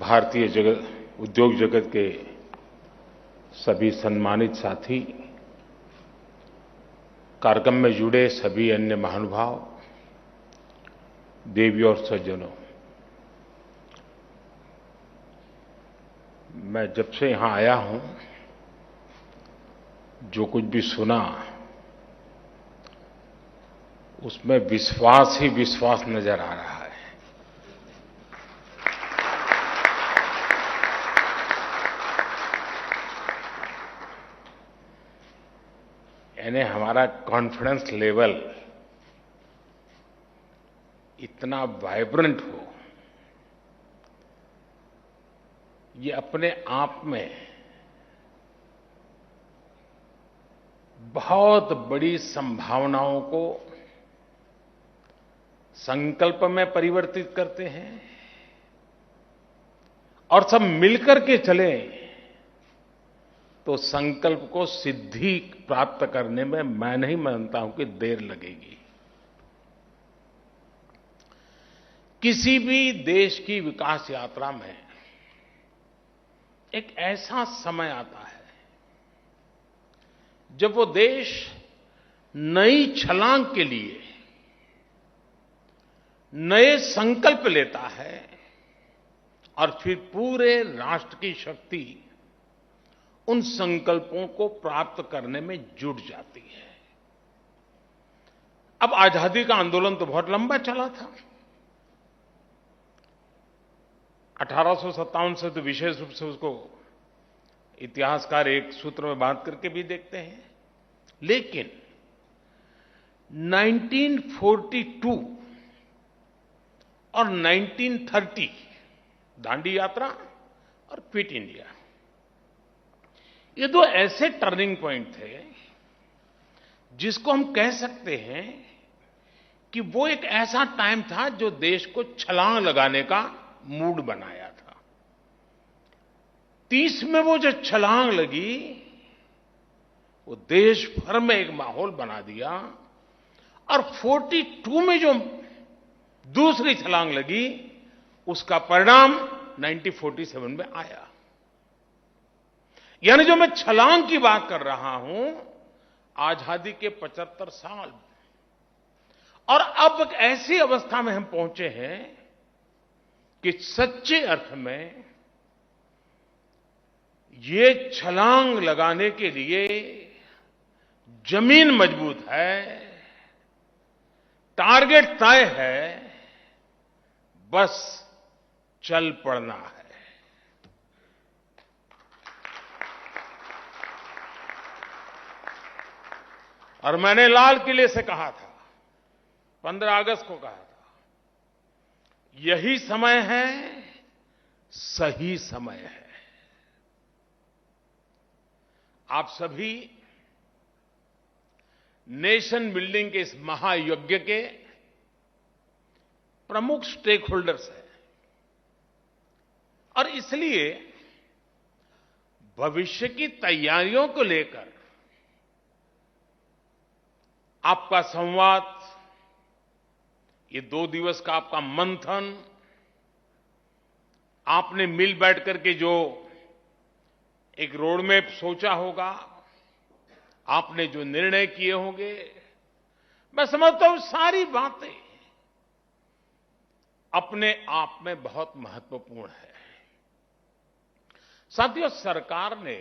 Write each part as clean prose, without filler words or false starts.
भारतीय जगत उद्योग जगत के सभी सम्मानित साथी, कार्यक्रम में जुड़े सभी अन्य महानुभाव, देवी और सज्जनों, मैं जब से यहाँ आया हूँ, जो कुछ भी सुना, उसमें विश्वास ही विश्वास नजर आ रहा है। यानी हमारा कॉन्फिडेंस लेवल इतना वाइब्रेंट हो, ये अपने आप में बहुत बड़ी संभावनाओं को संकल्प में परिवर्तित करते हैं और सब मिलकर के चले तो संकल्प को सिद्धि प्राप्त करने में मैं नहीं मानता हूं कि देर लगेगी। किसी भी देश की विकास यात्रा में एक ऐसा समय आता है जब वो देश नई छलांग के लिए नए संकल्प लेता है और फिर पूरे राष्ट्र की शक्ति उन संकल्पों को प्राप्त करने में जुट जाती है। अब आजादी का आंदोलन तो बहुत लंबा चला था। 1857 से तो विशेष रूप से उसको इतिहासकार एक सूत्र में बात करके भी देखते हैं, लेकिन 1942 और 1930 दांडी यात्रा और क्विट इंडिया, ये दो ऐसे टर्निंग पॉइंट थे जिसको हम कह सकते हैं कि वो एक ऐसा टाइम था जो देश को छलांग लगाने का मूड बनाया था। 30 में वो जो छलांग लगी, वो देश भर में एक माहौल बना दिया और 42 में जो दूसरी छलांग लगी, उसका परिणाम 1947 में आया। यानी जो मैं छलांग की बात कर रहा हूं, आजादी के 75 साल, और अब एक ऐसी अवस्था में हम पहुंचे हैं कि सच्चे अर्थ में ये छलांग लगाने के लिए जमीन मजबूत है, टारगेट तय है, बस चल पड़ना है। और मैंने लाल किले से कहा था, 15 अगस्त को कहा था, यही समय है, सही समय है। आप सभी नेशन बिल्डिंग के इस महायज्ञ के प्रमुख स्टेक होल्डर्स हैं और इसलिए भविष्य की तैयारियों को लेकर आपका संवाद, ये 2 दिवस का आपका मंथन, आपने मिल बैठ करके जो एक रोड मैप सोचा होगा, आपने जो निर्णय किए होंगे, मैं समझता हूं सारी बातें अपने आप में बहुत महत्वपूर्ण है। साथियों, सरकार ने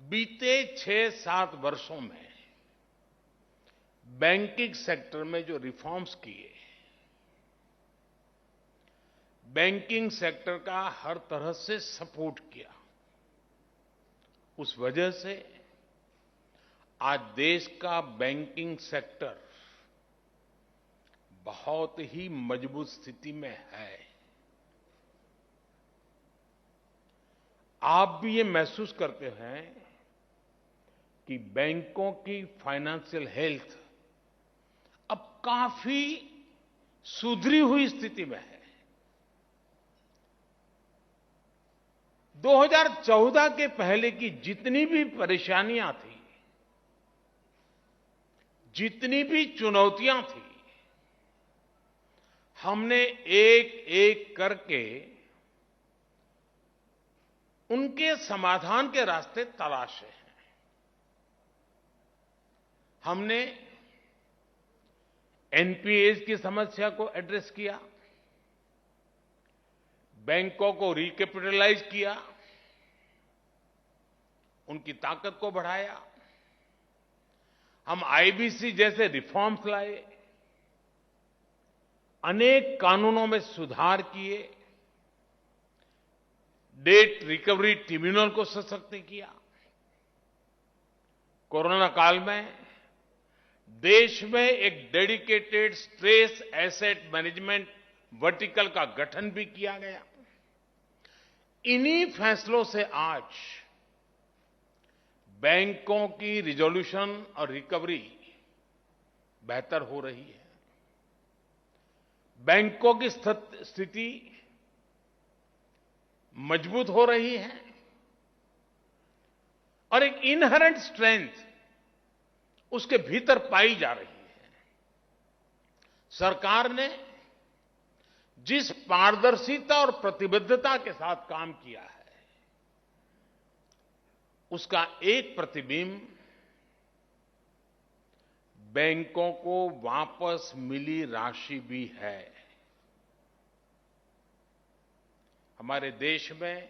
बीते 6-7 वर्षों में बैंकिंग सेक्टर में जो रिफॉर्म्स किए, बैंकिंग सेक्टर का हर तरह से सपोर्ट किया, उस वजह से आज देश का बैंकिंग सेक्टर बहुत ही मजबूत स्थिति में है। आप भी ये महसूस करते हैं कि बैंकों की फाइनेंशियल हेल्थ अब काफी सुधरी हुई स्थिति में है। 2014 के पहले की जितनी भी परेशानियां थी, जितनी भी चुनौतियां थी, हमने एक एक करके उनके समाधान के रास्ते तलाशे हैं। हमने एनपीएस की समस्या को एड्रेस किया, बैंकों को रिकैपिटलाइज किया, उनकी ताकत को बढ़ाया। हम आईबीसी जैसे रिफॉर्म्स लाए, अनेक कानूनों में सुधार किए, डेट रिकवरी ट्रिब्यूनल को सशक्त किया। कोरोना काल में देश में एक dedicated stress asset management vertical का गठन भी किया गया। इन्हीं फैसलों से आज बैंकों की रिजोल्यूशन और रिकवरी बेहतर हो रही है। बैंकों की स्थिति मजबूत हो रही है और एक इनहेरेंट स्ट्रेंथ उसके भीतर पाई जा रही है। सरकार ने जिस पारदर्शिता और प्रतिबद्धता के साथ काम किया है, उसका एक प्रतिबिंब बैंकों को वापस मिली राशि भी है। हमारे देश में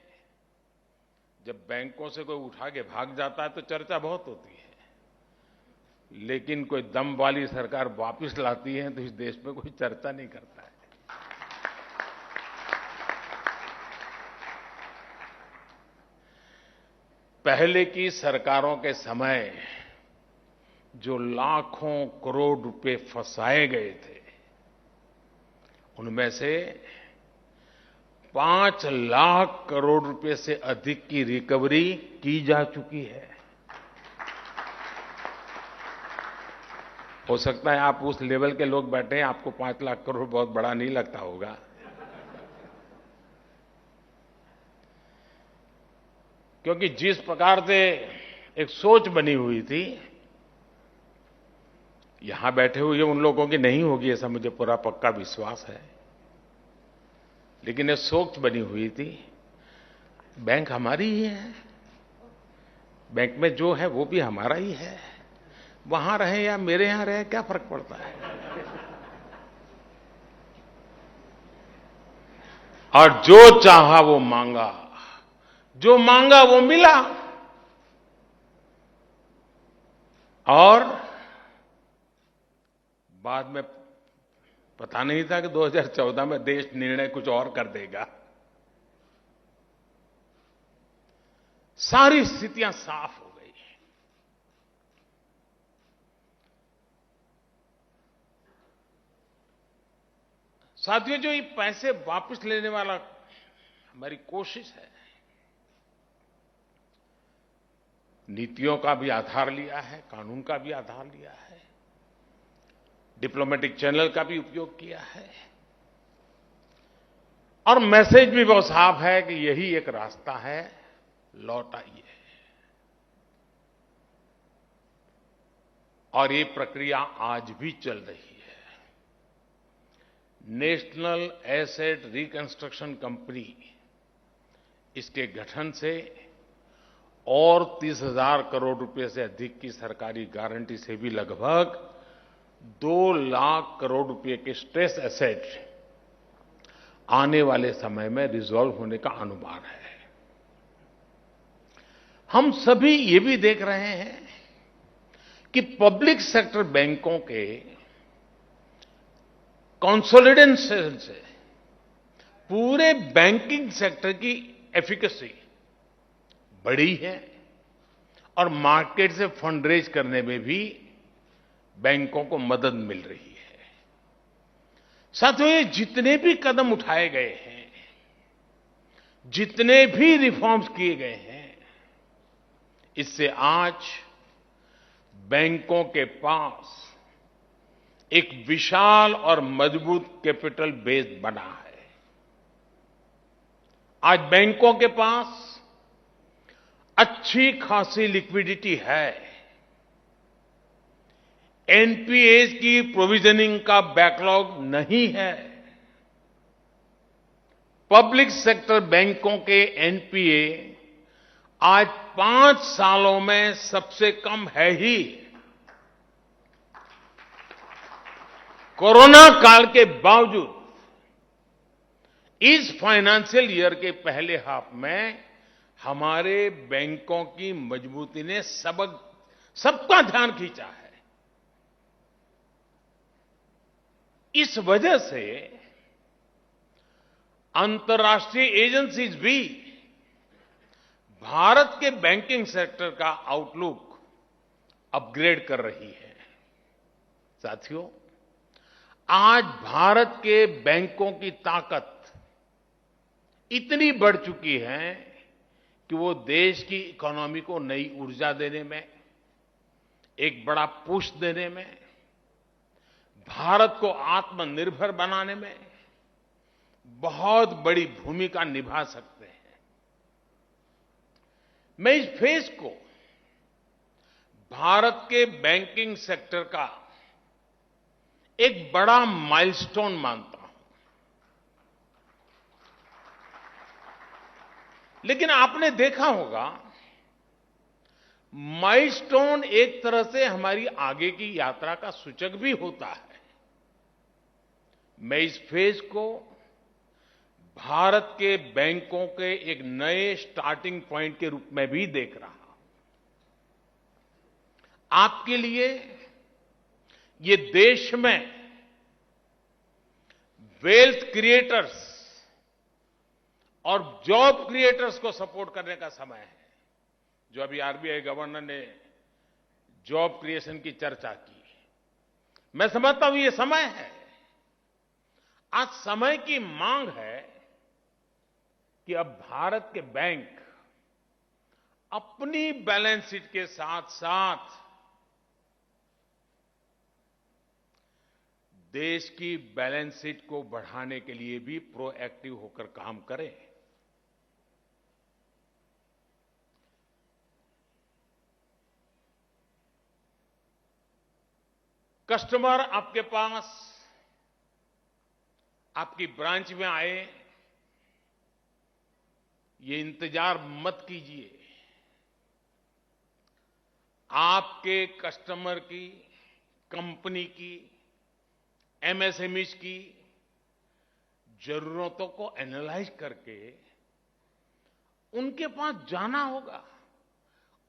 जब बैंकों से कोई उठा के भाग जाता है तो चर्चा बहुत होती है, लेकिन कोई दम वाली सरकार वापस लाती है तो इस देश में कोई चर्चा नहीं करता है। पहले की सरकारों के समय जो लाखों करोड़ रुपए फंसाए गए थे, उनमें से 5 लाख करोड़ रुपए से अधिक की रिकवरी की जा चुकी है। हो सकता है आप उस लेवल के लोग बैठे हैं, आपको 5 लाख करोड़ बहुत बड़ा नहीं लगता होगा, क्योंकि जिस प्रकार से एक सोच बनी हुई थी, यहां बैठे हुए उन लोगों की नहीं होगी ऐसा मुझे पूरा पक्का विश्वास है, लेकिन एक सोच बनी हुई थी, बैंक हमारी ही है, बैंक में जो है वो भी हमारा ही है, वहां रहे या मेरे यहां रहे क्या फर्क पड़ता है। और जो चाहा वो मांगा, जो मांगा वो मिला, और बाद में पता नहीं था कि 2014 में देश निर्णय कुछ और कर देगा। सारी स्थितियां साफ हो गई। साथियों, जो ये पैसे वापस लेने वाला हमारी कोशिश है, नीतियों का भी आधार लिया है, कानून का भी आधार लिया है, डिप्लोमेटिक चैनल का भी उपयोग किया है, और मैसेज भी बहुत साफ है कि यही एक रास्ता है, लौट आइए। और ये प्रक्रिया आज भी चल रही है। नेशनल एसेट रिकंस्ट्रक्शन कंपनी, इसके गठन से और 30,000 करोड़ रुपए से अधिक की सरकारी गारंटी से भी लगभग 2 लाख करोड़ रुपए के स्ट्रेस एसेट आने वाले समय में रिजॉल्व होने का अनुमान है। हम सभी ये भी देख रहे हैं कि पब्लिक सेक्टर बैंकों के कंसोलिडेशन से पूरे बैंकिंग सेक्टर की एफिकेसी बढ़ी है और मार्केट से फंड रेज करने में भी बैंकों को मदद मिल रही है। साथियों, ये जितने भी कदम उठाए गए हैं, जितने भी रिफॉर्म्स किए गए हैं, इससे आज बैंकों के पास एक विशाल और मजबूत कैपिटल बेस बना है। आज बैंकों के पास अच्छी खासी लिक्विडिटी है। एनपीएस की प्रोविजनिंग का बैकलॉग नहीं है। पब्लिक सेक्टर बैंकों के एनपीए आज 5 सालों में सबसे कम है ही। कोरोना काल के बावजूद इस फाइनेंशियल ईयर के पहले हाफ में हमारे बैंकों की मजबूती ने सबका ध्यान खींचा है। इस वजह से अंतर्राष्ट्रीय एजेंसीज भी भारत के बैंकिंग सेक्टर का आउटलुक अपग्रेड कर रही है। साथियों, आज भारत के बैंकों की ताकत इतनी बढ़ चुकी है कि वो देश की इकोनॉमी को नई ऊर्जा देने में, एक बड़ा पुश देने में, भारत को आत्मनिर्भर बनाने में बहुत बड़ी भूमिका निभा सकते हैं। मैं इस फेज को भारत के बैंकिंग सेक्टर का एक बड़ा माइलस्टोन मानता हूं। लेकिन आपने देखा होगा, माइलस्टोन एक तरह से हमारी आगे की यात्रा का सूचक भी होता है। मैं इस फेज को भारत के बैंकों के एक नए स्टार्टिंग पॉइंट के रूप में भी देख रहा हूं। आपके लिए ये देश में वेल्थ क्रिएटर्स और जॉब क्रिएटर्स को सपोर्ट करने का समय है। जो अभी आरबीआई गवर्नर ने जॉब क्रिएशन की चर्चा की, मैं समझता हूं ये समय है। आज समय की मांग है कि अब भारत के बैंक अपनी बैलेंस शीट के साथ साथ देश की बैलेंस शीट को बढ़ाने के लिए भी प्रोएक्टिव होकर काम करें। कस्टमर आपके पास आपकी ब्रांच में आए, ये इंतजार मत कीजिए। आपके कस्टमर की, कंपनी की, एमएसएमईज की जरूरतों को एनालाइज करके उनके पास जाना होगा,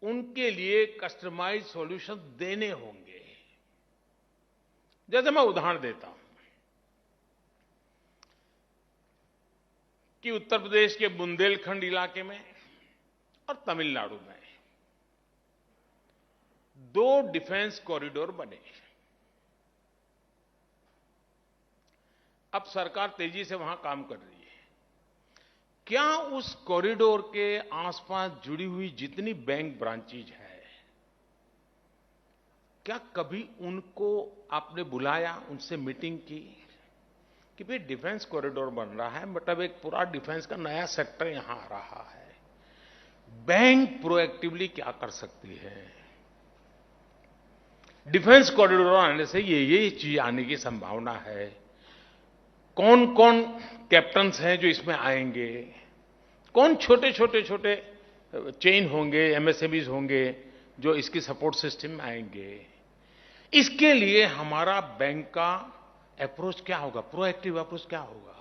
उनके लिए कस्टमाइज सॉल्यूशन देने होंगे। जैसे मैं उदाहरण देता हूं कि उत्तर प्रदेश के बुंदेलखंड इलाके में और तमिलनाडु में 2 डिफेंस कॉरिडोर बने। अब सरकार तेजी से वहां काम कर रही है। क्या उस कॉरिडोर के आसपास जुड़ी हुई जितनी बैंक ब्रांचेज है, क्या कभी उनको आपने बुलाया, उनसे मीटिंग की कि भाई डिफेंस कॉरिडोर बन रहा है, मतलब एक पूरा डिफेंस का नया सेक्टर यहां आ रहा है, बैंक प्रोएक्टिवली क्या कर सकती है? डिफेंस कॉरिडोर आने से ये चीज आने की संभावना है। कौन कौन कैप्टन्स हैं जो इसमें आएंगे, कौन छोटे चेन होंगे, एमएसएमईज होंगे जो इसकी सपोर्ट सिस्टम में आएंगे। इसके लिए हमारा बैंक का अप्रोच क्या होगा, प्रोएक्टिव अप्रोच क्या होगा,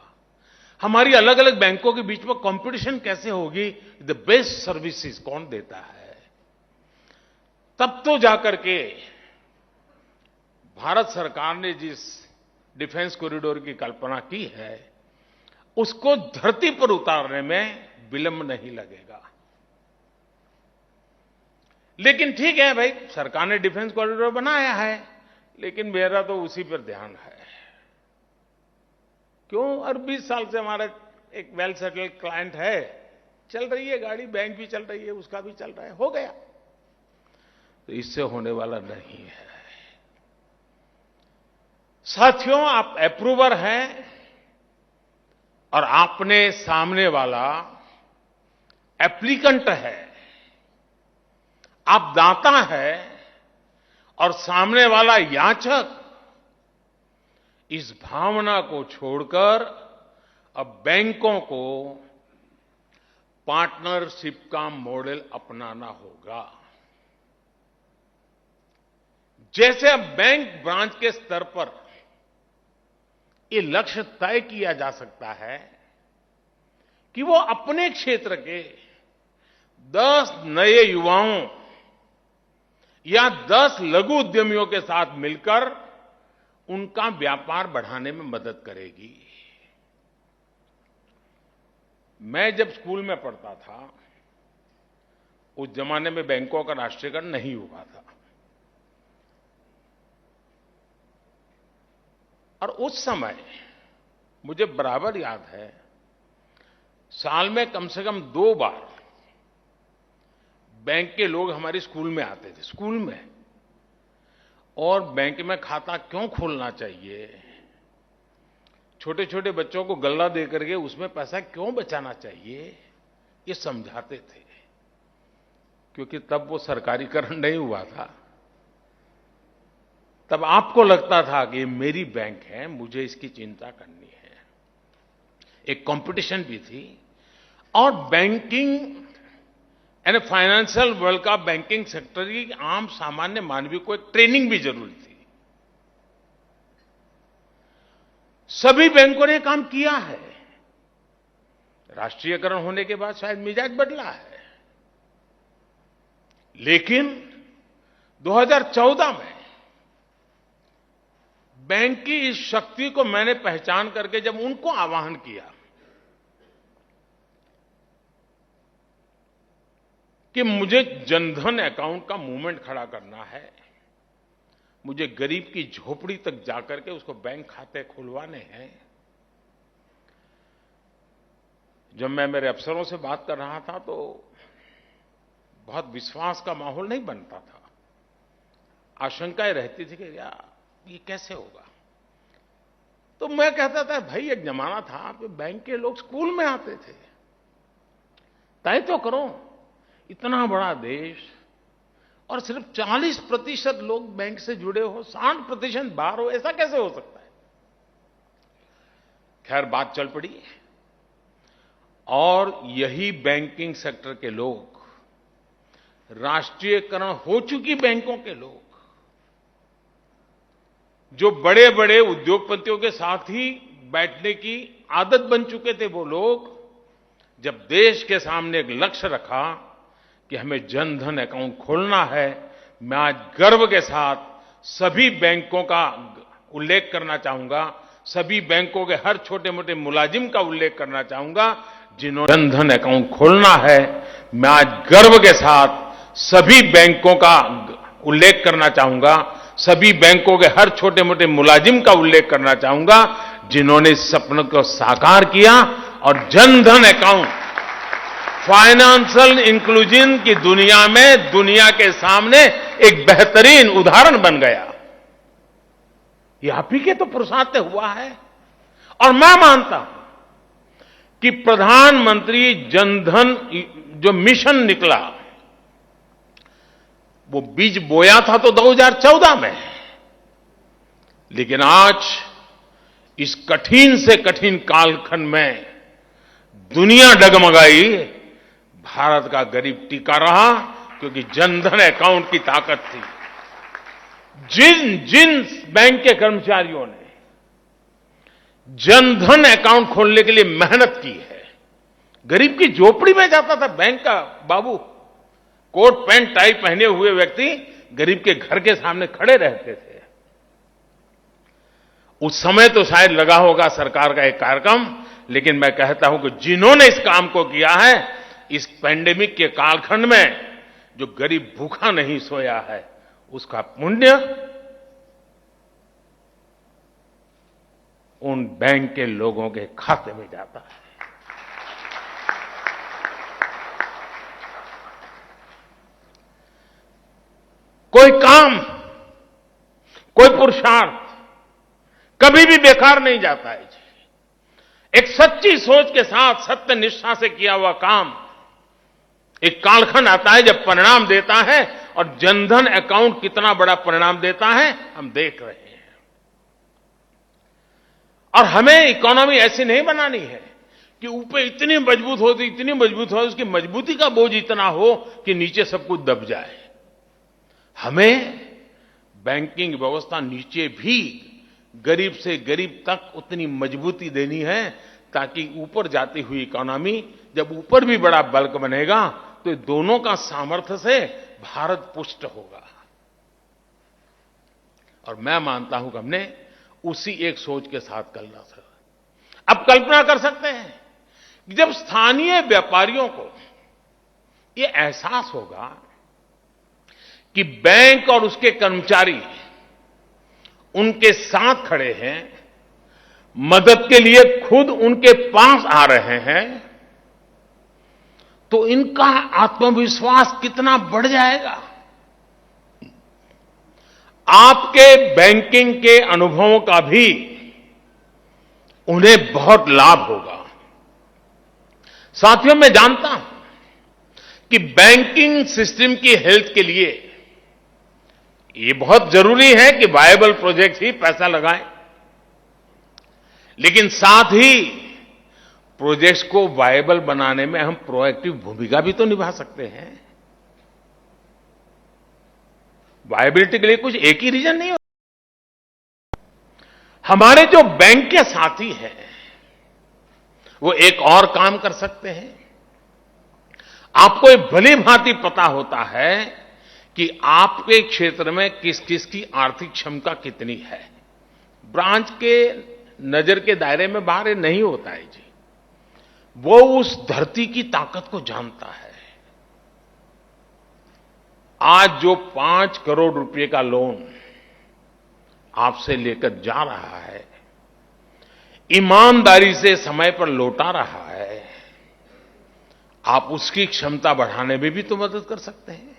हमारी अलग अलग बैंकों के बीच में कंपटीशन कैसे होगी, द बेस्ट सर्विसेज कौन देता है। तब तो जाकर के भारत सरकार ने जिस डिफेंस कॉरिडोर की कल्पना की है, उसको धरती पर उतारने में विलंब नहीं लगेगा। लेकिन ठीक है भाई, सरकार ने डिफेंस कॉरिडोर बनाया है, लेकिन मेरा तो उसी पर ध्यान है। क्यों? और 20 साल से हमारा एक वेल सेटल्ड क्लाइंट है, चल रही है गाड़ी, बैंक भी चल रही है, उसका भी चल रहा है, हो गया। तो इससे होने वाला नहीं है। साथियों, आप अप्रूवर हैं और आपने सामने वाला एप्लीकेंट है। आप दाता है और सामने वाला याचक। इस भावना को छोड़कर अब बैंकों को पार्टनरशिप का मॉडल अपनाना होगा। जैसे अब बैंक ब्रांच के स्तर पर ये लक्ष्य तय किया जा सकता है कि वो अपने क्षेत्र के 10 नए युवाओं या 10 लघु उद्यमियों के साथ मिलकर उनका व्यापार बढ़ाने में मदद करेगी। मैं जब स्कूल में पढ़ता था, उस जमाने में बैंकों का राष्ट्रीयकरण नहीं हुआ था और उस समय मुझे बराबर याद है, साल में कम से कम 2 बार बैंक के लोग हमारे स्कूल में आते थे, स्कूल में। और बैंक में खाता क्यों खोलना चाहिए, छोटे छोटे बच्चों को गल्ला दे करके उसमें पैसा क्यों बचाना चाहिए, ये समझाते थे। क्योंकि तब वो सरकारीकरण नहीं हुआ था, तब आपको लगता था कि ये मेरी बैंक है, मुझे इसकी चिंता करनी है। एक कंपटीशन भी थी और बैंकिंग यानी फाइनेंशियल वर्ल्ड का बैंकिंग सेक्टर की आम सामान्य मानवीय को एक ट्रेनिंग भी जरूरी थी। सभी बैंकों ने काम किया है। राष्ट्रीयकरण होने के बाद शायद मिजाज बदला है, लेकिन 2014 में बैंक की इस शक्ति को मैंने पहचान करके जब उनको आह्वान किया कि मुझे जनधन अकाउंट का मूवमेंट खड़ा करना है, मुझे गरीब की झोपड़ी तक जाकर के उसको बैंक खाते खुलवाने हैं। जब मैं मेरे अफसरों से बात कर रहा था तो बहुत विश्वास का माहौल नहीं बनता था, आशंकाएं रहती थी कि यार ये कैसे होगा। तो मैं कहता था भाई एक जमाना था कि बैंक के लोग स्कूल में आते थे, तय तो करो, इतना बड़ा देश और सिर्फ 40% लोग बैंक से जुड़े हो, 60% बाहर हो, ऐसा कैसे हो सकता है। खैर बात चल पड़ी और यही बैंकिंग सेक्टर के लोग, राष्ट्रीयकरण हो चुकी बैंकों के लोग, जो बड़े बड़े उद्योगपतियों के साथ ही बैठने की आदत बन चुके थे, वो लोग जब देश के सामने एक लक्ष्य रखा कि हमें जनधन अकाउंट खोलना है, मैं आज गर्व के साथ सभी बैंकों का उल्लेख करना चाहूंगा, सभी बैंकों के हर छोटे मोटे मुलाजिम का उल्लेख करना चाहूंगा जिन्होंने जनधन अकाउंट खोलना है। मैं आज गर्व के साथ सभी बैंकों का उल्लेख करना चाहूंगा, सभी बैंकों के हर छोटे मोटे मुलाजिम का उल्लेख करना चाहूंगा जिन्होंने इस सपने को साकार किया और जनधन अकाउंट फाइनेंशियल इंक्लूजन की दुनिया में दुनिया के सामने एक बेहतरीन उदाहरण बन गया। ये आप ही के तो पुरुषार्थ से हुआ है। और मैं मानता हूं कि प्रधानमंत्री जनधन जो मिशन निकला, वो बीज बोया था तो 2014 में, लेकिन आज इस कठिन से कठिन कालखंड में दुनिया डगमगाई, भारत का गरीब टिका रहा क्योंकि जनधन अकाउंट की ताकत थी। जिन जिन बैंक के कर्मचारियों ने जनधन अकाउंट खोलने के लिए मेहनत की है, गरीब की झोपड़ी में जाता था बैंक का बाबू, कोट पैंट टाई पहने हुए व्यक्ति गरीब के घर के सामने खड़े रहते थे। उस समय तो शायद लगा होगा सरकार का एक कार्यक्रम, लेकिन मैं कहता हूं कि जिन्होंने इस काम को किया है, इस पैंडेमिक के कालखंड में जो गरीब भूखा नहीं सोया है, उसका पुण्य उन बैंक के लोगों के खाते में जाता है। कोई काम, कोई पुरुषार्थ कभी भी बेकार नहीं जाता है जी। एक सच्ची सोच के साथ सत्य निष्ठा से किया हुआ काम एक कालखंड आता है जब परिणाम देता है, और जनधन अकाउंट कितना बड़ा परिणाम देता है हम देख रहे हैं। और हमें इकोनॉमी ऐसी नहीं बनानी है कि ऊपर इतनी मजबूत हो उसकी मजबूती का बोझ इतना हो कि नीचे सब कुछ दब जाए। हमें बैंकिंग व्यवस्था नीचे भी गरीब से गरीब तक उतनी मजबूती देनी है ताकि ऊपर जाती हुई इकोनॉमी, जब ऊपर भी बड़ा बल्क बनेगा तो दोनों का सामर्थ्य से भारत पुष्ट होगा। और मैं मानता हूं कि हमने उसी एक सोच के साथ चलना था। अब कल्पना कर सकते हैं कि जब स्थानीय व्यापारियों को ये एहसास होगा कि बैंक और उसके कर्मचारी उनके साथ खड़े हैं, मदद के लिए खुद उनके पास आ रहे हैं, तो इनका आत्मविश्वास कितना बढ़ जाएगा। आपके बैंकिंग के अनुभवों का भी उन्हें बहुत लाभ होगा। साथियों, मैं जानता हूं कि बैंकिंग सिस्टम की हेल्थ के लिए ये बहुत जरूरी है कि वायबल प्रोजेक्ट ही पैसा लगाएं, लेकिन साथ ही प्रोजेक्ट्स को वायबल बनाने में हम प्रोएक्टिव भूमिका भी तो निभा सकते हैं। वायबिलिटी के लिए कुछ एक ही रीजन नहीं होता। हमारे जो बैंक के साथी हैं वो एक और काम कर सकते हैं। आपको ये भली भांति पता होता है कि आपके क्षेत्र में किस किस की आर्थिक क्षमता कितनी है। ब्रांच के नजर के दायरे में बाहर ये नहीं होता है जी। वो उस धरती की ताकत को जानता है। आज जो 5 करोड़ रुपए का लोन आपसे लेकर जा रहा है, ईमानदारी से समय पर लौटा रहा है, आप उसकी क्षमता बढ़ाने में भी तो मदद कर सकते हैं।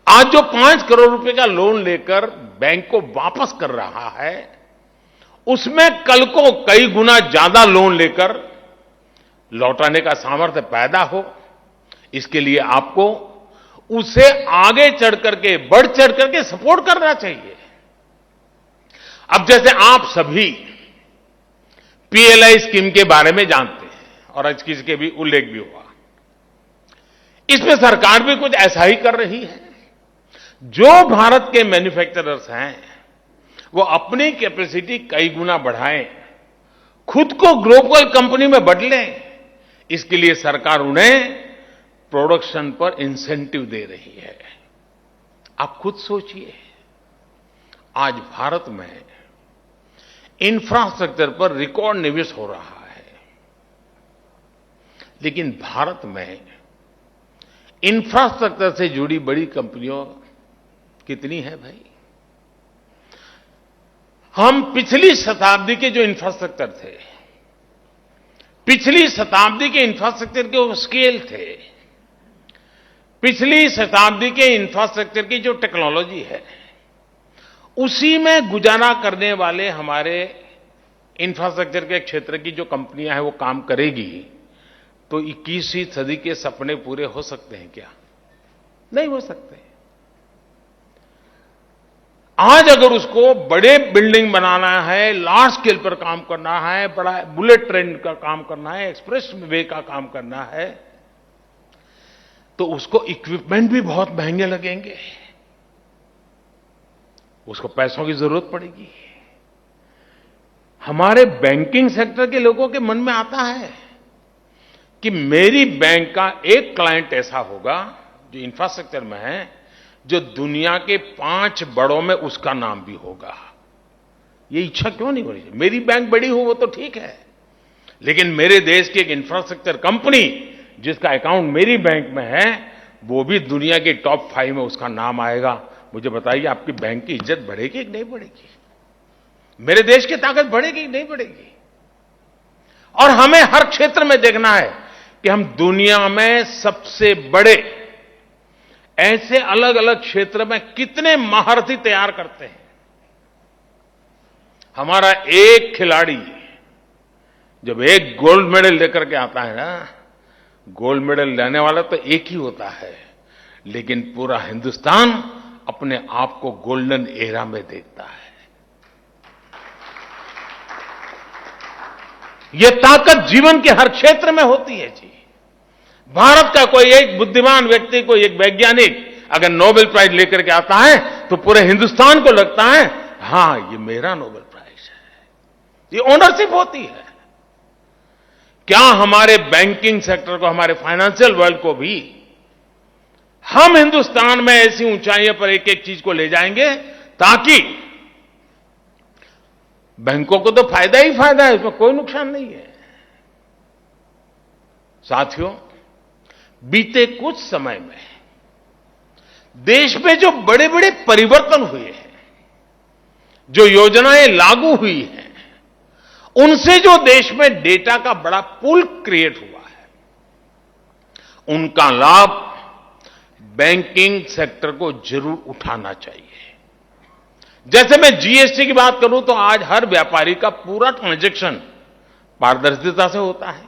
आज जो 5 करोड़ रुपए का लोन लेकर बैंक को वापस कर रहा है, उसमें कल को कई गुना ज्यादा लोन लेकर लौटाने का सामर्थ्य पैदा हो, इसके लिए आपको उसे आगे चढ़ करके, बढ़ चढ़ करके सपोर्ट करना चाहिए। अब जैसे आप सभी पीएलआई स्कीम के बारे में जानते हैं और आज किसके भी उल्लेख भी हुआ, इसमें सरकार भी कुछ ऐसा ही कर रही है। जो भारत के मैन्युफैक्चरर्स हैं वो अपनी कैपेसिटी कई गुना बढ़ाएं, खुद को ग्लोबल कंपनी में बदलें, इसके लिए सरकार उन्हें प्रोडक्शन पर इंसेंटिव दे रही है। आप खुद सोचिए, आज भारत में इंफ्रास्ट्रक्चर पर रिकॉर्ड निवेश हो रहा है, लेकिन भारत में इंफ्रास्ट्रक्चर से जुड़ी बड़ी कंपनियों कितनी है भाई। हम पिछली शताब्दी के जो इंफ्रास्ट्रक्चर थे, पिछली शताब्दी के इंफ्रास्ट्रक्चर के वो स्केल थे, पिछली शताब्दी के इंफ्रास्ट्रक्चर की जो टेक्नोलॉजी है, उसी में गुजारा करने वाले हमारे इंफ्रास्ट्रक्चर के क्षेत्र की जो कंपनियां हैं वो काम करेगी तो 21वीं सदी के सपने पूरे हो सकते हैं क्या? नहीं हो सकते। आज अगर उसको बड़े बिल्डिंग बनाना है, लार्ज स्केल पर काम करना है, बड़ा बुलेट ट्रेन का काम करना है, एक्सप्रेस वे का काम करना है, तो उसको इक्विपमेंट भी बहुत महंगे लगेंगे, उसको पैसों की जरूरत पड़ेगी। हमारे बैंकिंग सेक्टर के लोगों के मन में आता है कि मेरी बैंक का एक क्लाइंट ऐसा होगा जो इंफ्रास्ट्रक्चर में है, जो दुनिया के 5 बड़ों में उसका नाम भी होगा। ये इच्छा क्यों नहीं हो रही? मेरी बैंक बड़ी हो वो तो ठीक है, लेकिन मेरे देश की एक इंफ्रास्ट्रक्चर कंपनी जिसका अकाउंट मेरी बैंक में है, वो भी दुनिया के टॉप 5 में उसका नाम आएगा। मुझे बताइए, आपकी बैंक की इज्जत बढ़ेगी कि नहीं बढ़ेगी? मेरे देश की ताकत बढ़ेगी कि नहीं बढ़ेगी? और हमें हर क्षेत्र में देखना है कि हम दुनिया में सबसे बड़े ऐसे अलग अलग क्षेत्र में कितने महारथी तैयार करते हैं। हमारा एक खिलाड़ी जब एक गोल्ड मेडल लेकर के आता है ना, गोल्ड मेडल लेने वाला तो एक ही होता है, लेकिन पूरा हिंदुस्तान अपने आप को गोल्डन एरा में देखता है। ये ताकत जीवन के हर क्षेत्र में होती है जी। भारत का कोई एक बुद्धिमान व्यक्ति, कोई एक वैज्ञानिक अगर नोबेल प्राइज लेकर के आता है तो पूरे हिंदुस्तान को लगता है हां, ये मेरा नोबेल प्राइज है। ये ओनरशिप होती है। क्या हमारे बैंकिंग सेक्टर को, हमारे फाइनेंशियल वर्ल्ड को भी हम हिंदुस्तान में ऐसी ऊंचाइयों पर एक एक चीज को ले जाएंगे ताकि बैंकों को तो फायदा ही फायदा है, इसमें कोई नुकसान नहीं है। साथियों, बीते कुछ समय में देश में जो बड़े बड़े परिवर्तन हुए हैं, जो योजनाएं लागू हुई हैं, उनसे जो देश में डेटा का बड़ा पूल क्रिएट हुआ है, उनका लाभ बैंकिंग सेक्टर को जरूर उठाना चाहिए। जैसे मैं जीएसटी की बात करूं तो आज हर व्यापारी का पूरा ट्रांजैक्शन पारदर्शिता से होता है।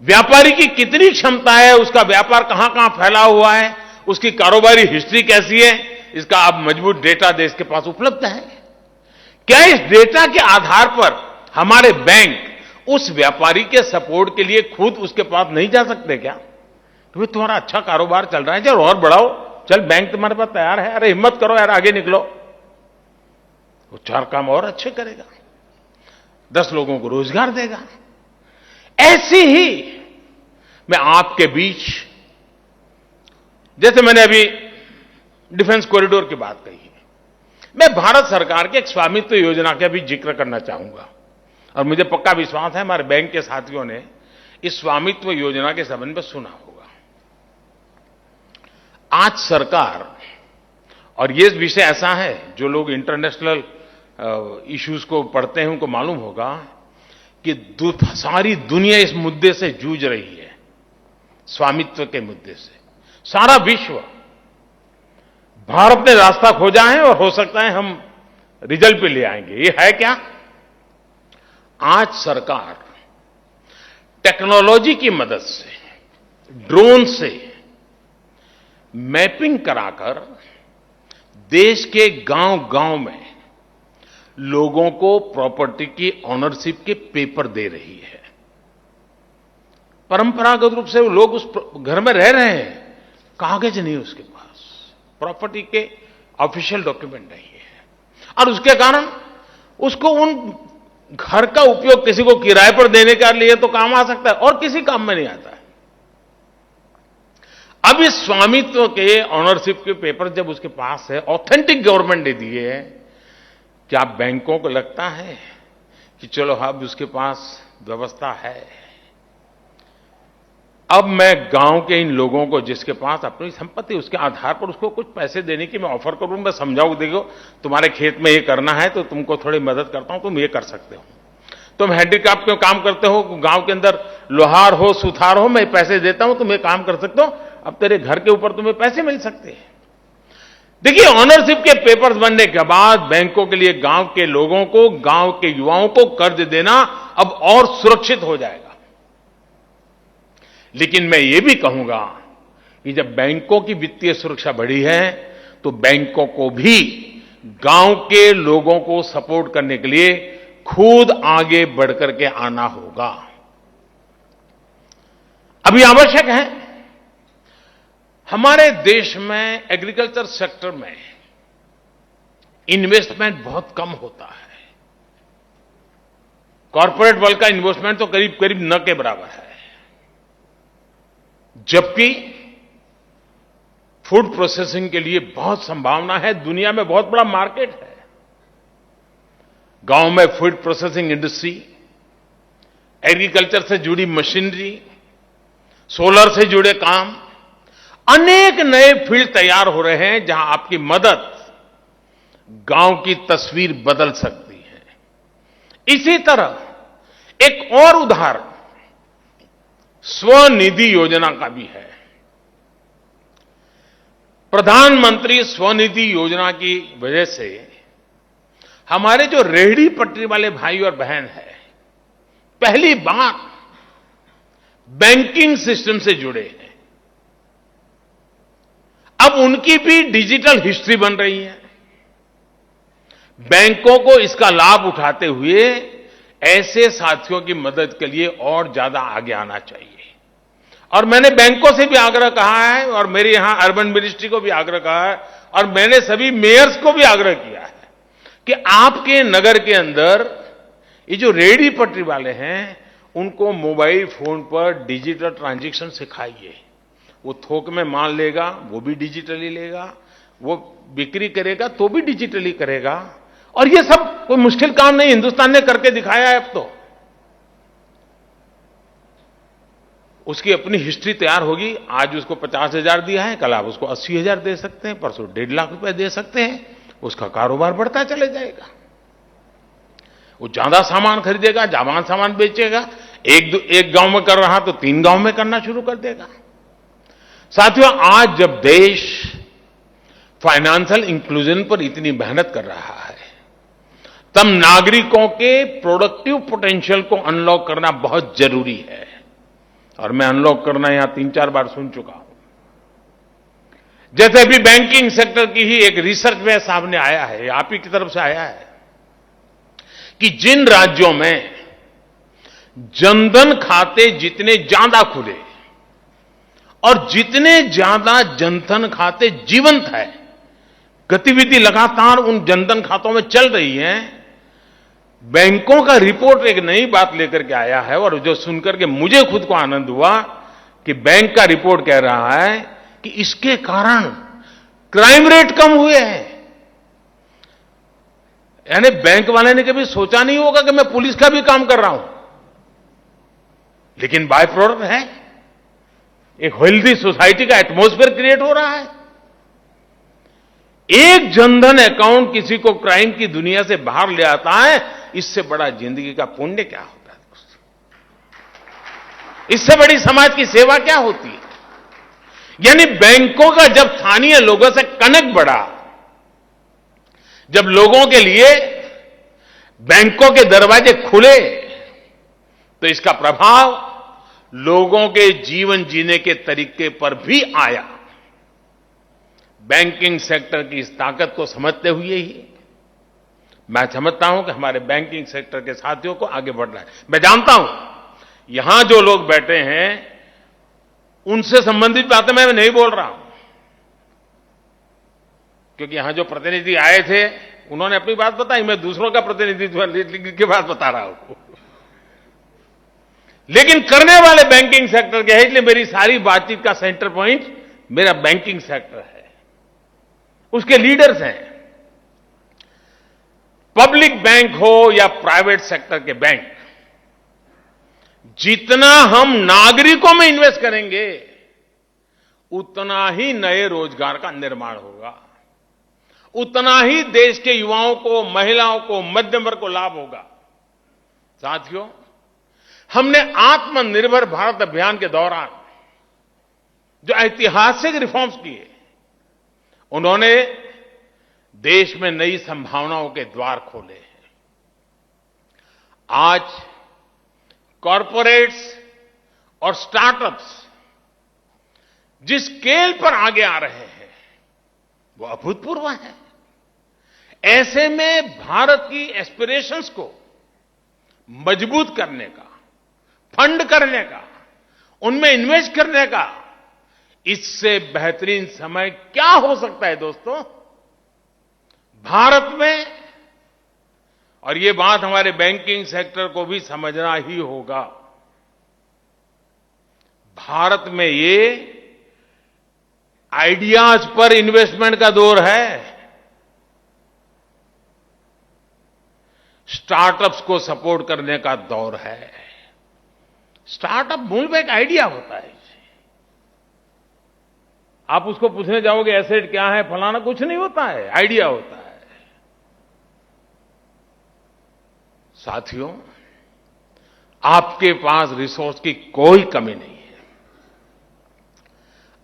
व्यापारी की कितनी क्षमता है, उसका व्यापार कहां कहां फैला हुआ है, उसकी कारोबारी हिस्ट्री कैसी है, इसका अब मजबूत डेटा देश के पास उपलब्ध है। क्या इस डेटा के आधार पर हमारे बैंक उस व्यापारी के सपोर्ट के लिए खुद उसके पास नहीं जा सकते क्या? तो तुम्हारा अच्छा कारोबार चल रहा है, चल और बढ़ाओ, चल बैंक तुम्हारे पास तैयार है, अरे हिम्मत करो यार, आगे निकलो। वो 4 काम और अच्छे करेगा, 10 लोगों को रोजगार देगा। ऐसी ही मैं आपके बीच, जैसे मैंने अभी डिफेंस कॉरिडोर की बात कही है, मैं भारत सरकार के एक स्वामित्व योजना का भी जिक्र करना चाहूंगा। और मुझे पक्का विश्वास है हमारे बैंक के साथियों ने इस स्वामित्व योजना के संबंध में सुना होगा। आज सरकार, और ये विषय ऐसा है जो लोग इंटरनेशनल इश्यूज को पढ़ते हैं उनको मालूम होगा कि सारी दुनिया इस मुद्दे से जूझ रही है, स्वामित्व के मुद्दे से। सारा विश्व, भारत ने रास्ता खोजा है और हो सकता है हम रिजल्ट पे ले आएंगे। ये है क्या? आज सरकार टेक्नोलॉजी की मदद से, ड्रोन से मैपिंग कराकर देश के गांव-गांव में लोगों को प्रॉपर्टी की ओनरशिप के पेपर दे रही है। परंपरागत रूप से वो लोग उस घर में रह रहे हैं, कागज नहीं उसके पास, प्रॉपर्टी के ऑफिशियल डॉक्यूमेंट नहीं है, और उसके कारण उसको उन घर का उपयोग किसी को किराए पर देने के लिए तो काम आ सकता है और किसी काम में नहीं आता है। अब इस स्वामित्व के ओनरशिप के पेपर जब उसके पास है, ऑथेंटिक गवर्नमेंट ने दिए हैं, क्या बैंकों को लगता है कि चलो अब उसके पास व्यवस्था है, अब मैं गांव के इन लोगों को जिसके पास अपनी संपत्ति, उसके आधार पर उसको कुछ पैसे देने की मैं ऑफर करूं, मैं समझाऊं, देखो तुम्हारे खेत में ये करना है तो तुमको थोड़ी मदद करता हूं, तुम ये कर सकते हो, तुम हैंडीक्राफ्ट में काम करते हो, गांव के अंदर लोहार हो, सुथार हो, मैं पैसे देता हूं, तुम ये काम कर सकते हो, अब तेरे घर के ऊपर तुम्हें पैसे मिल सकते हैं। देखिए, ऑनरशिप के पेपर्स बनने के बाद बैंकों के लिए गांव के लोगों को, गांव के युवाओं को कर्ज देना अब और सुरक्षित हो जाएगा। लेकिन मैं ये भी कहूंगा कि जब बैंकों की वित्तीय सुरक्षा बढ़ी है तो बैंकों को भी गांव के लोगों को सपोर्ट करने के लिए खुद आगे बढ़कर के आना होगा। अभी आवश्यक है, हमारे देश में एग्रीकल्चर सेक्टर में इन्वेस्टमेंट बहुत कम होता है। कॉर्पोरेट वर्ल्ड का इन्वेस्टमेंट तो करीब करीब न के बराबर है, जबकि फूड प्रोसेसिंग के लिए बहुत संभावना है, दुनिया में बहुत बड़ा मार्केट है। गांव में फूड प्रोसेसिंग इंडस्ट्री, एग्रीकल्चर से जुड़ी मशीनरी, सोलर से जुड़े काम, अनेक नए फील्ड तैयार हो रहे हैं जहां आपकी मदद गांव की तस्वीर बदल सकती है। इसी तरह एक और उदाहरण स्वनिधि योजना का भी है। प्रधानमंत्री स्वनिधि योजना की वजह से हमारे जो रेहड़ी पटरी वाले भाई और बहन हैं, पहली बार बैंकिंग सिस्टम से जुड़े हैं। अब उनकी भी डिजिटल हिस्ट्री बन रही है। बैंकों को इसका लाभ उठाते हुए ऐसे साथियों की मदद के लिए और ज्यादा आगे आना चाहिए। और मैंने बैंकों से भी आग्रह कहा है और मेरे यहां अर्बन मिनिस्ट्री को भी आग्रह कहा है और मैंने सभी मेयर्स को भी आग्रह किया है कि आपके नगर के अंदर ये जो रेहड़ी पटरी वाले हैं उनको मोबाइल फोन पर डिजिटल ट्रांजैक्शन सिखाइए। वो थोक में माल लेगा वो भी डिजिटली लेगा, वो बिक्री करेगा तो भी डिजिटली करेगा। और ये सब कोई मुश्किल काम नहीं, हिंदुस्तान ने करके दिखाया है। अब तो उसकी अपनी हिस्ट्री तैयार होगी। आज उसको 50,000 दिया है, कल आप उसको 80,000 दे सकते हैं, परसों 1.5 लाख रुपए दे सकते हैं। उसका कारोबार बढ़ता चले जाएगा। वो ज्यादा सामान खरीदेगा, ज्यादा सामान बेचेगा। एक गांव में कर रहा तो 3 गांव में करना शुरू कर देगा। साथियों, आज जब देश फाइनेंशियल इंक्लूजन पर इतनी मेहनत कर रहा है, तब नागरिकों के प्रोडक्टिव पोटेंशियल को अनलॉक करना बहुत जरूरी है। और मैं अनलॉक करना यहां 3-4 बार सुन चुका हूं। जैसे अभी बैंकिंग सेक्टर की ही एक रिसर्च में सामने आया है, आप ही की तरफ से आया है, कि जिन राज्यों में जनधन खाते जितने ज्यादा खुले और जितने ज्यादा जनधन खाते जीवंत है, गतिविधि लगातार उन जनधन खातों में चल रही है, बैंकों का रिपोर्ट एक नई बात लेकर के आया है। और जो सुनकर के मुझे खुद को आनंद हुआ कि बैंक का रिपोर्ट कह रहा है कि इसके कारण क्राइम रेट कम हुए हैं। यानी बैंक वाले ने कभी सोचा नहीं होगा कि मैं पुलिस का भी काम कर रहा हूं, लेकिन बाय प्रोडक्ट है, एक हेल्दी सोसाइटी का एटमॉस्फेयर क्रिएट हो रहा है। एक जनधन अकाउंट किसी को क्राइम की दुनिया से बाहर ले आता है, इससे बड़ा जिंदगी का पुण्य क्या होता है दोस्तों? इससे बड़ी समाज की सेवा क्या होती है? यानी बैंकों का जब स्थानीय लोगों से कनेक्ट बढ़ा, जब लोगों के लिए बैंकों के दरवाजे खुले, तो इसका प्रभाव लोगों के जीवन जीने के तरीके पर भी आया। बैंकिंग सेक्टर की इस ताकत को समझते हुए ही मैं समझता हूं कि हमारे बैंकिंग सेक्टर के साथियों को आगे बढ़ना है। मैं जानता हूं यहां जो लोग बैठे हैं उनसे संबंधित बातें मैं नहीं बोल रहा हूं, क्योंकि यहां जो प्रतिनिधि आए थे उन्होंने अपनी बात बताई, मैं दूसरों का प्रतिनिधित्व की बात बता रहा हूं। लेकिन करने वाले बैंकिंग सेक्टर के हैं, इसलिए मेरी सारी बातचीत का सेंटर पॉइंट मेरा बैंकिंग सेक्टर है, उसके लीडर्स हैं। पब्लिक बैंक हो या प्राइवेट सेक्टर के बैंक, जितना हम नागरिकों में इन्वेस्ट करेंगे उतना ही नए रोजगार का निर्माण होगा, उतना ही देश के युवाओं को, महिलाओं को, मध्यम वर्ग को लाभ होगा। साथियों, हमने आत्मनिर्भर भारत अभियान के दौरान जो ऐतिहासिक रिफॉर्म्स किए, उन्होंने देश में नई संभावनाओं के द्वार खोले हैं। आज कॉरपोरेट्स और स्टार्टअप्स जिस स्केल पर आगे आ रहे हैं वो अभूतपूर्व है। ऐसे में भारत की एस्पिरेशंस को मजबूत करने का, फंड करने का, उनमें इन्वेस्ट करने का इससे बेहतरीन समय क्या हो सकता है दोस्तों? भारत में, और ये बात हमारे बैंकिंग सेक्टर को भी समझना ही होगा, भारत में ये आइडियाज पर इन्वेस्टमेंट का दौर है। स्टार्टअप्स को सपोर्ट करने का दौर है। स्टार्टअप मूल में एक आइडिया होता है। आप उसको पूछने जाओगे एसेट क्या है, फलाना, कुछ नहीं होता है, आइडिया होता है। साथियों, आपके पास रिसोर्स की कोई कमी नहीं है,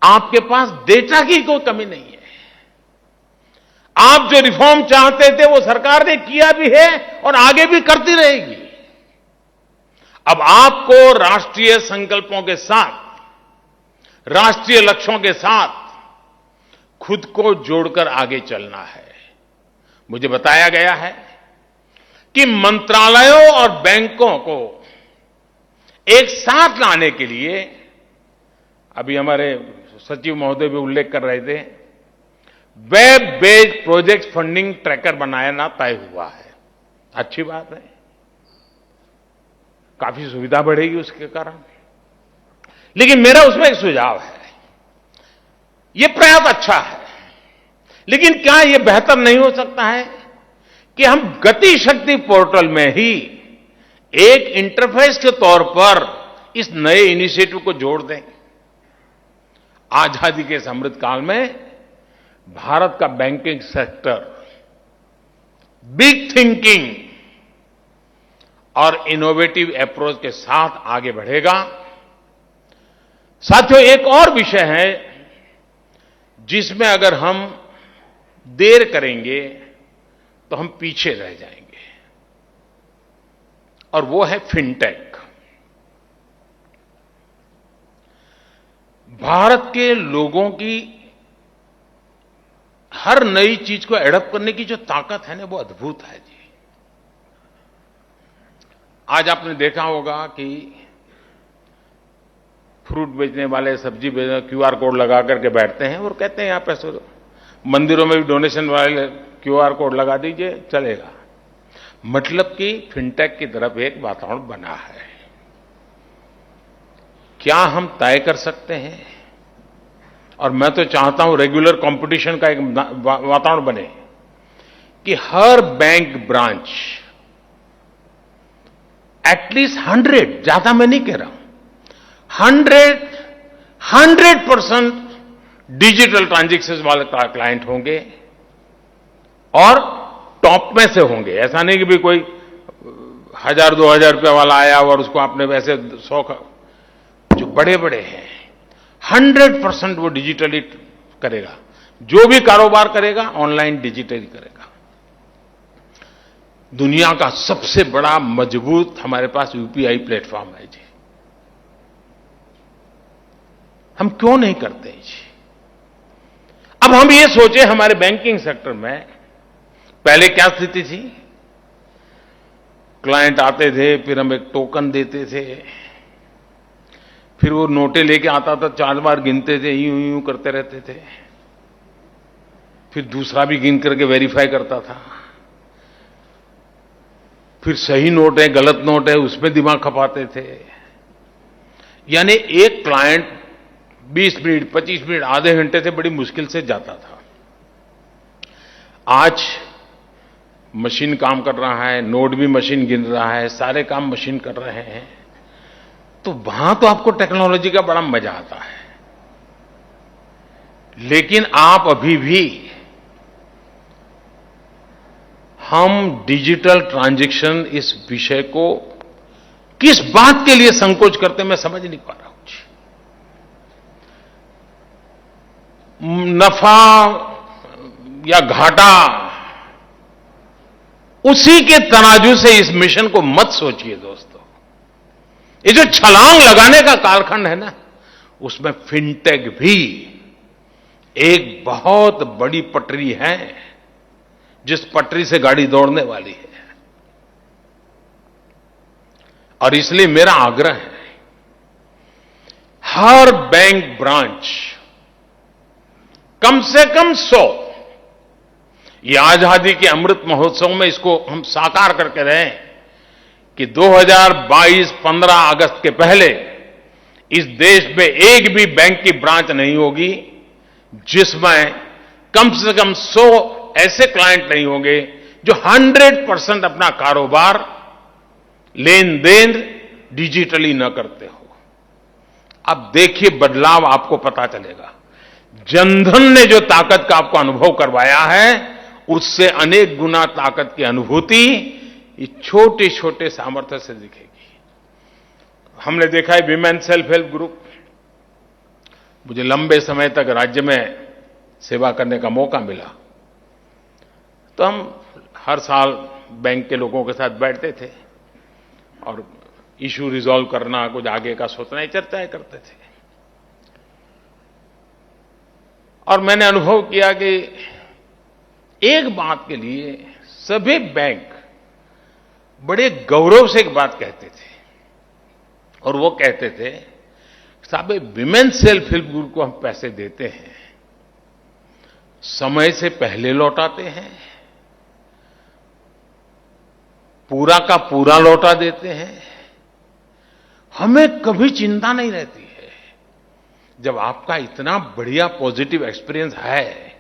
आपके पास डेटा की कोई कमी नहीं है। आप जो रिफॉर्म चाहते थे वो सरकार ने किया भी है और आगे भी करती रहेगी। अब आपको राष्ट्रीय संकल्पों के साथ, राष्ट्रीय लक्ष्यों के साथ खुद को जोड़कर आगे चलना है। मुझे बताया गया है कि मंत्रालयों और बैंकों को एक साथ लाने के लिए, अभी हमारे सचिव महोदय भी उल्लेख कर रहे थे, web based project funding tracker बनाना तय हुआ है। अच्छी बात है, काफी सुविधा बढ़ेगी उसके कारण। लेकिन मेरा उसमें एक सुझाव है, यह प्रयास अच्छा है, लेकिन क्या यह बेहतर नहीं हो सकता है कि हम गति शक्ति पोर्टल में ही एक इंटरफेस के तौर पर इस नए इनिशिएटिव को जोड़ दें। आजादी के इस अमृत काल में भारत का बैंकिंग सेक्टर बिग थिंकिंग और इनोवेटिव अप्रोच के साथ आगे बढ़ेगा। साथियों, एक और विषय है जिसमें अगर हम देर करेंगे तो हम पीछे रह जाएंगे, और वो है फिनटेक। भारत के लोगों की हर नई चीज को एडॉप्ट करने की जो ताकत है ना, वो अद्भुत है जी। आज आपने देखा होगा कि फ्रूट बेचने वाले, सब्जी बेचने क्यूआर कोड लगा करके बैठते हैं और कहते हैं यहां पैसे दो। मंदिरों में भी डोनेशन वाले क्यूआर कोड लगा दीजिए, चलेगा। मतलब कि फिनटेक की तरफ एक वातावरण बना है। क्या हम तय कर सकते हैं? और मैं तो चाहता हूं रेगुलर कंपटीशन का एक वातावरण बने कि हर बैंक ब्रांच एटलीस्ट 100, ज्यादा मैं नहीं कह रहा हूं, 100% डिजिटल ट्रांजैक्शन वाले क्लाइंट होंगे और टॉप में से होंगे। ऐसा नहीं कि भी कोई 1000-2000 रुपये वाला आया और उसको आपने वैसे 100 जो बड़े बड़े हैं 100% वो डिजिटली करेगा। जो भी कारोबार करेगा ऑनलाइन डिजिटली करेगा। दुनिया का सबसे बड़ा मजबूत हमारे पास यूपीआई प्लेटफॉर्म है जी। हम क्यों नहीं करते जी? अब हम ये सोचे हमारे बैंकिंग सेक्टर में पहले क्या स्थिति थी? क्लाइंट आते थे, फिर हम एक टोकन देते थे, फिर वो नोटे लेके आता था, 4 बार गिनते थे, यूं यूं करते रहते थे, फिर दूसरा भी गिन करके वेरीफाई करता था, फिर सही नोट है गलत नोट है उसमें दिमाग खपाते थे। यानी एक क्लाइंट 20 मिनट, 25 मिनट, आधे घंटे से बड़ी मुश्किल से जाता था। आज मशीन काम कर रहा है, नोट भी मशीन गिन रहा है, सारे काम मशीन कर रहे हैं, तो वहां तो आपको टेक्नोलॉजी का बड़ा मजा आता है। लेकिन आप अभी भी हम डिजिटल ट्रांजैक्शन इस विषय को किस बात के लिए संकोच करते मैं समझ नहीं पा रहा हूं। नफा या घाटा उसी के तराजू से इस मिशन को मत सोचिए दोस्तों। ये जो छलांग लगाने का कालखंड है ना, उसमें फिनटेक भी एक बहुत बड़ी पटरी है जिस पटरी से गाड़ी दौड़ने वाली है। और इसलिए मेरा आग्रह है हर बैंक ब्रांच कम से कम 100, ये आजादी के अमृत महोत्सव में इसको हम साकार करके रहें कि 2022-15 अगस्त के पहले इस देश में एक भी बैंक की ब्रांच नहीं होगी जिसमें कम से कम 100 ऐसे क्लाइंट नहीं होंगे जो 100% अपना कारोबार, लेन देन डिजिटली न करते हो। अब देखिए बदलाव आपको पता चलेगा। जनधन ने जो ताकत का आपको अनुभव करवाया है, उससे अनेक गुना ताकत की अनुभूति ये छोटे छोटे सामर्थ्य से दिखेगी। हमने देखा है विमेन सेल्फ हेल्प ग्रुप, मुझे लंबे समय तक राज्य में सेवा करने का मौका मिला, तो हम हर साल बैंक के लोगों के साथ बैठते थे और इश्यू रिजॉल्व करना, कुछ आगे का सोचना, चर्चाएं करते थे। और मैंने अनुभव किया कि एक बात के लिए सभी बैंक बड़े गौरव से एक बात कहते थे और वो कहते थे, साहब विमेन सेल्फ हेल्प ग्रुप को हम पैसे देते हैं, समय से पहले लौटाते हैं, पूरा का पूरा लौटा देते हैं, हमें कभी चिंता नहीं रहती है। जब आपका इतना बढ़िया पॉजिटिव एक्सपीरियंस है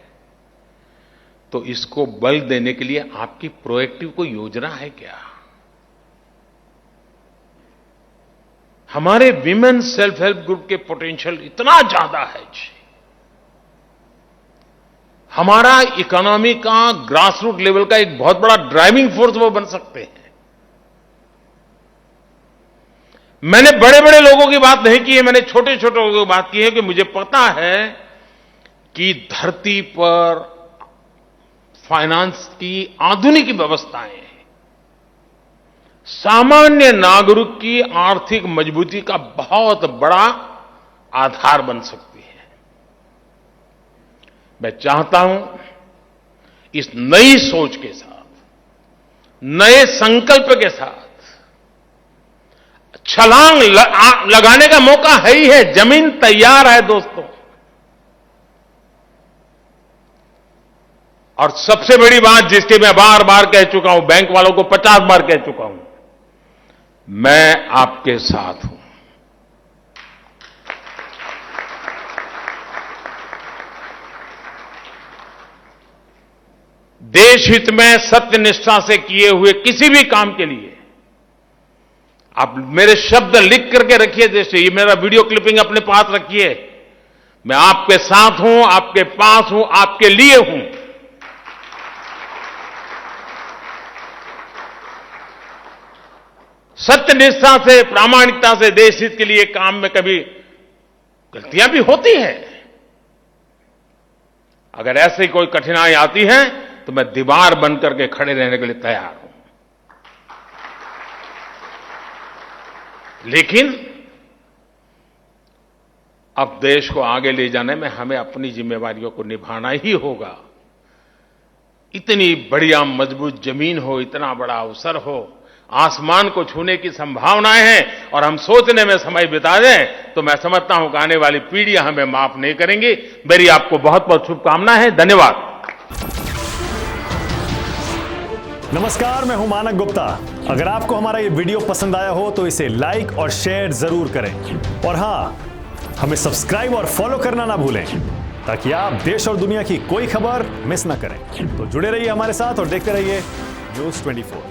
तो इसको बल देने के लिए आपकी प्रोएक्टिव कोई योजना है क्या? हमारे विमेन सेल्फ हेल्प ग्रुप के पोटेंशियल इतना ज्यादा है जी। हमारा इकोनॉमी का ग्रास रूट लेवल का एक बहुत बड़ा ड्राइविंग फोर्स वो बन सकते हैं। मैंने बड़े बड़े लोगों की बात नहीं की है, मैंने छोटे छोटे लोगों की बात की है कि मुझे पता है कि धरती पर फाइनेंस की आधुनिक व्यवस्थाएं सामान्य नागरिक की आर्थिक मजबूती का बहुत बड़ा आधार बन सकती है। मैं चाहता हूं इस नई सोच के साथ, नए संकल्प के साथ छलांग लगाने का मौका है ही है, जमीन तैयार है दोस्तों। और सबसे बड़ी बात जिसकी मैं बार बार कह चुका हूं, बैंक वालों को 50 बार कह चुका हूं, मैं आपके साथ हूं। देश हित में सत्य निष्ठा से किए हुए किसी भी काम के लिए आप मेरे शब्द लिख करके रखिए, जैसे ये मेरा वीडियो क्लिपिंग अपने पास रखिए। मैं आपके साथ हूं, आपके पास हूं, आपके लिए हूं। सत्य निष्ठा से, प्रामाणिकता से देश हित के लिए काम में कभी गलतियां भी होती हैं। अगर ऐसी कोई कठिनाई आती है तो मैं दीवार बनकर के खड़े रहने के लिए तैयार हूं। लेकिन अब देश को आगे ले जाने में हमें अपनी जिम्मेवारियों को निभाना ही होगा। इतनी बढ़िया मजबूत जमीन हो, इतना बड़ा अवसर हो, आसमान को छूने की संभावनाएं हैं और हम सोचने में समय बिता दें तो मैं समझता हूं कि आने वाली पीढ़ियां हमें माफ नहीं करेंगी। मेरी आपको बहुत बहुत शुभकामनाएं हैं। धन्यवाद। नमस्कार, मैं हूं मानक गुप्ता। अगर आपको हमारा ये वीडियो पसंद आया हो तो इसे लाइक और शेयर जरूर करें और हां, हमें सब्सक्राइब और फॉलो करना ना भूलें ताकि आप देश और दुनिया की कोई खबर मिस ना करें। तो जुड़े रहिए हमारे साथ और देखते रहिए News 24।